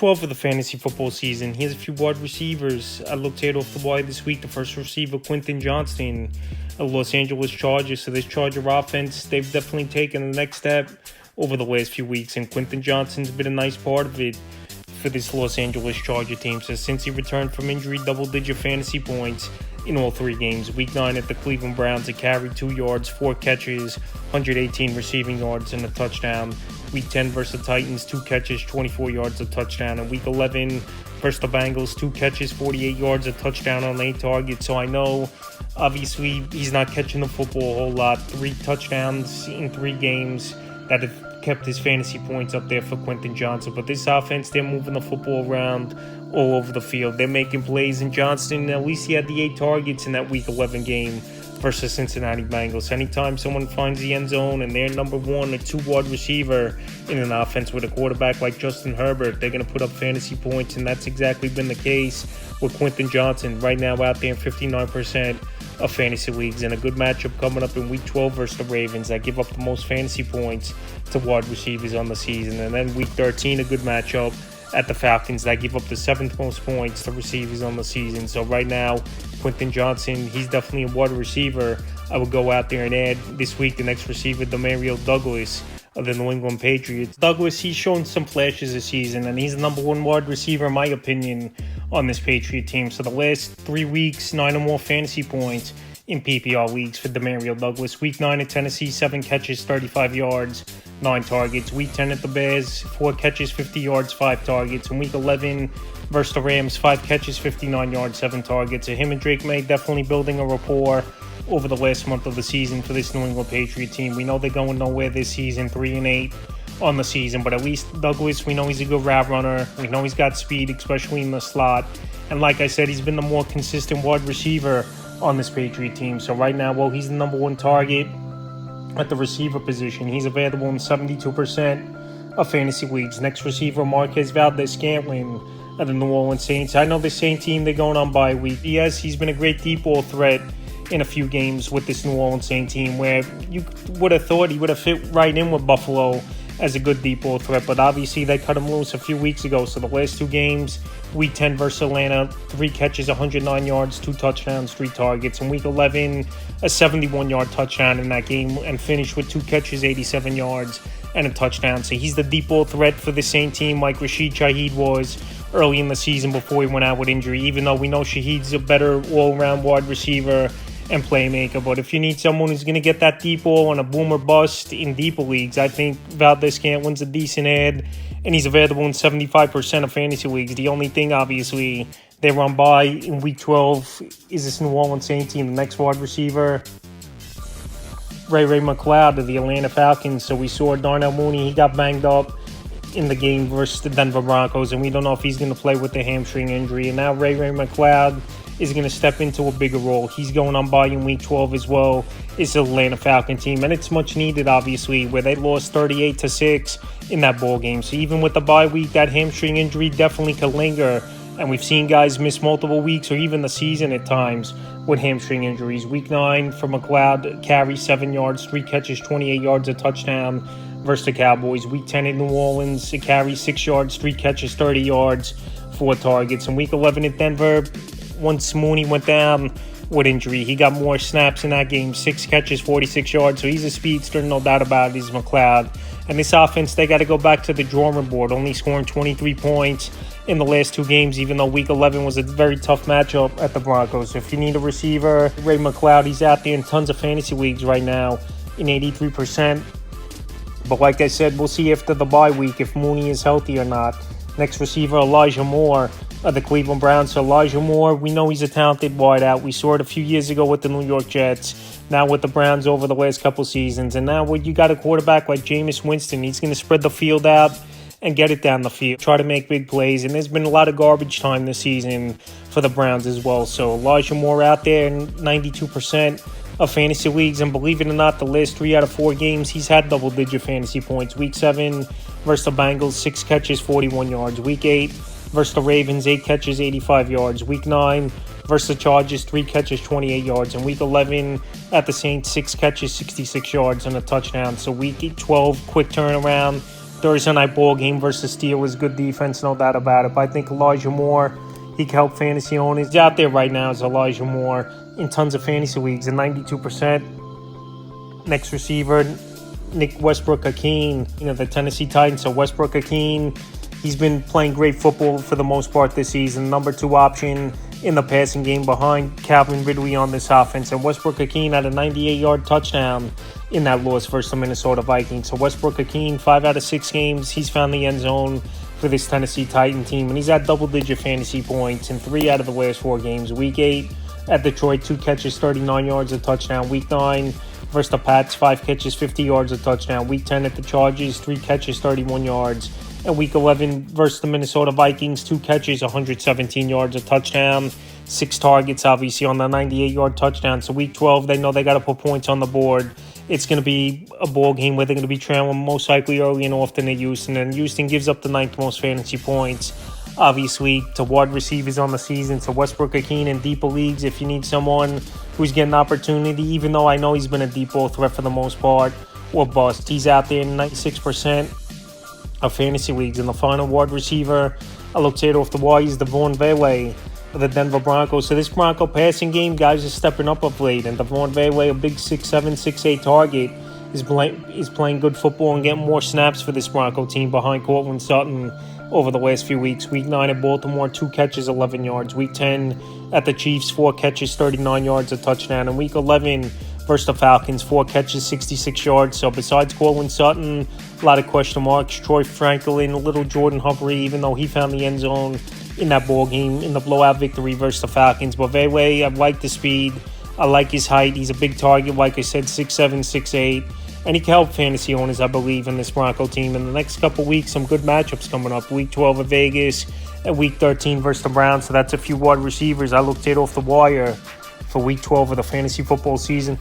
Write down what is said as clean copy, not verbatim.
12 of the fantasy football season. Here's a few wide receivers I looked at off the wire this week. The first receiver, Quentin Johnston, of Los Angeles Chargers. So this Charger offense, they've definitely taken the next step over the last few weeks, and Quentin Johnston's been a nice part of it for this Los Angeles Charger team. So since he returned from injury, double-digit fantasy points in all 3 games. Week 9 at the Cleveland Browns, he carried 2 yards, 4 catches, 118 receiving yards, and a touchdown. Week 10 versus the Titans, 2 catches, 24 yards, a touchdown. And Week 11 versus the Bengals, 2 catches, 48 yards, a touchdown on 8 targets. So I know, obviously, he's not catching the football a whole lot. 3 touchdowns in 3 games that have kept his fantasy points up there for Quentin Johnston. But this offense, they're moving the football around all over the field. They're making plays, and Johnston, at least he had the 8 targets in that Week 11 game versus Cincinnati Bengals. Anytime someone finds the end zone and they're number 1 or 2 wide receiver in an offense with a quarterback like Justin Herbert, they're going to put up fantasy points, and that's exactly been the case with Quentin Johnston right now out there in 59% of fantasy leagues, and a good matchup coming up in Week 12 versus the Ravens that give up the most fantasy points to wide receivers on the season. And then Week 13, a good matchup at the Falcons that give up the 7th most points to receivers on the season. So right now, Quentin Johnston, he's definitely a wide receiver I would go out there and add this week. The next receiver, Demario Douglas of the New England Patriots. Douglas, he's shown some flashes this season, and he's the number 1 wide receiver, in my opinion, on this Patriot team. So the last 3 weeks, 9 or more fantasy points in PPR leagues for Demario Douglas. Week 9 at Tennessee, 7 catches, 35 yards, 9 targets. Week 10 at the Bears, 4 catches, 50 yards, 5 targets. And Week 11 versus the Rams, 5 catches, 59 yards, 7 targets. So him and Drake May definitely building a rapport over the last month of the season for this New England Patriot team. We know they're going nowhere this season, 3-8 on the season, but at least Douglas, we know he's a good route runner. We know he's got speed, especially in the slot. And like I said, he's been the more consistent wide receiver on this Patriot team. So right now, well, he's the number 1 target at the receiver position. He's available in 72% of fantasy leagues. Next receiver, Marquez Valdes-Scantling of the New Orleans Saints. I know the Saints team, they're going on bye week. Yes, he's been a great deep ball threat in a few games with this New Orleans Saints team, where you would have thought he would have fit right in with Buffalo as a good deep ball threat, but obviously they cut him loose a few weeks ago. So the last 2 games, Week 10 versus Atlanta, 3 catches, 109 yards, 2 touchdowns, 3 targets. In Week 11, a 71-yard touchdown in that game, and finished with 2 catches, 87 yards, and a touchdown. So he's the deep ball threat for the same team like Rashid Shaheed was early in the season before he went out with injury, even though we know Shaheed's a better all-around wide receiver and playmaker. But if you need someone who's going to get that deep ball on a boom or bust in deeper leagues, I think Valdes-Scantling's a decent ad, and he's available in 75% of fantasy leagues. The only thing, obviously, they run by in Week 12 is this New Orleans Saints team. The next wide receiver, Ray McCloud of the Atlanta Falcons. So we saw Darnell Mooney, he got banged up in the game versus the Denver Broncos, and we don't know if he's going to play with the hamstring injury. And now Ray McCloud is going to step into a bigger role. He's going on by in Week 12 as well. It's the Atlanta Falcon team, and it's much needed, obviously, where they lost 38-6 in that ball game. So even with the bye week, that hamstring injury definitely could linger, and we've seen guys miss multiple weeks or even the season at times with hamstring injuries. Week 9 for McLeod, carry 7 yards, 3 catches, 28 yards, a touchdown versus the Cowboys. Week 10 in New Orleans, it carries 6 yards, 3 catches, 30 yards, 4 targets. And Week 11 at Denver, once Mooney went down with injury, he got more snaps in that game, 6 catches, 46 yards. So he's a speedster, no doubt about it. He's McLeod. And this offense, they got to go back to the drawing board, only scoring 23 points in the last 2 games, even though Week 11 was a very tough matchup at the Broncos. If you need a receiver, Ray McCloud, he's out there in tons of fantasy leagues right now in 83%. But like I said, we'll see after the bye week if Mooney is healthy or not. Next receiver, Elijah Moore of the Cleveland Browns. So Elijah Moore, we know he's a talented wideout. We saw it a few years ago with the New York Jets, now with the Browns over the last couple seasons. And now when you got a quarterback like Jameis Winston, he's going to spread the field out and get it down the field, try to make big plays. And there's been a lot of garbage time this season for the Browns as well. So Elijah Moore out there in 92% of fantasy leagues, and believe it or not, the last 3 out of 4 games, he's had double-digit fantasy points. Week 7 versus the Bengals, 6 catches, 41 yards. Week 8 versus the Ravens, 8 catches, 85 yards. Week 9 versus the Chargers, 3 catches, 28 yards. And Week 11 at the Saints, 6 catches, 66 yards, and a touchdown. So Week 12, quick turnaround Thursday night ball game versus Steelers. Good defense, no doubt about it. But I think Elijah Moore, he can help fantasy owners. He's out there right now is Elijah Moore in tons of fantasy leagues at 92%. Next receiver, Nick Westbrook-Ikhine, the Tennessee Titans. So Westbrook-Ikhine, he's been playing great football for the most part this season. Number 2 option in the passing game behind Calvin Ridley on this offense. And Westbrook-Ikhine had a 98-yard touchdown in that loss versus the Minnesota Vikings. So Westbrook-Ikhine, 5 out of 6 games, he's found the end zone for this Tennessee Titan team. And he's had double-digit fantasy points in 3 out of the last 4 games. Week 8 at Detroit, 2 catches, 39 yards, a touchdown. Week 9 versus the Pats, 5 catches, 50 yards, a touchdown. Week 10 at the Chargers, 3 catches, 31 yards. And Week 11 versus the Minnesota Vikings, 2 catches, 117 yards, a touchdown. 6 targets, obviously, on the 98-yard touchdown. So Week 12, they know they got to put points on the board. It's going to be a ball game where they're going to be trailing most likely early and often at Houston. And Houston gives up the 9th most fantasy points, obviously, to wide receivers on the season. So Westbrook-Ikhine in deeper leagues, if you need someone who's getting opportunity, even though I know he's been a deep ball threat for the most part, or bust. He's out there in 96% of fantasy leagues. And the final wide receiver, I looked at off the wire, is Devon Vele of the Denver Broncos. So this Bronco passing game, guys are stepping up of late. And Devon Vele, a big 6'7", 6'8" target, is playing good football and getting more snaps for this Bronco team behind Cortland Sutton over the last few weeks. Week 9 at Baltimore, 2 catches, 11 yards. Week 10 at the Chiefs, 4 catches, 39 yards, a touchdown. And Week 11 versus the Falcons, 4 catches, 66 yards. So besides Cortland Sutton, a lot of question marks. Troy Franklin, a little Jordan Humphrey, even though he found the end zone in that ball game in the blowout victory versus the Falcons. But Vele, I like the speed. I like his height. He's a big target, like I said, 6'7", 6'8". And he can help fantasy owners, I believe, in this Bronco team. In the next couple weeks, some good matchups coming up. Week 12 at Vegas and Week 13 versus the Browns. So that's a few wide receivers I looked at off the wire for Week 12 of the fantasy football season.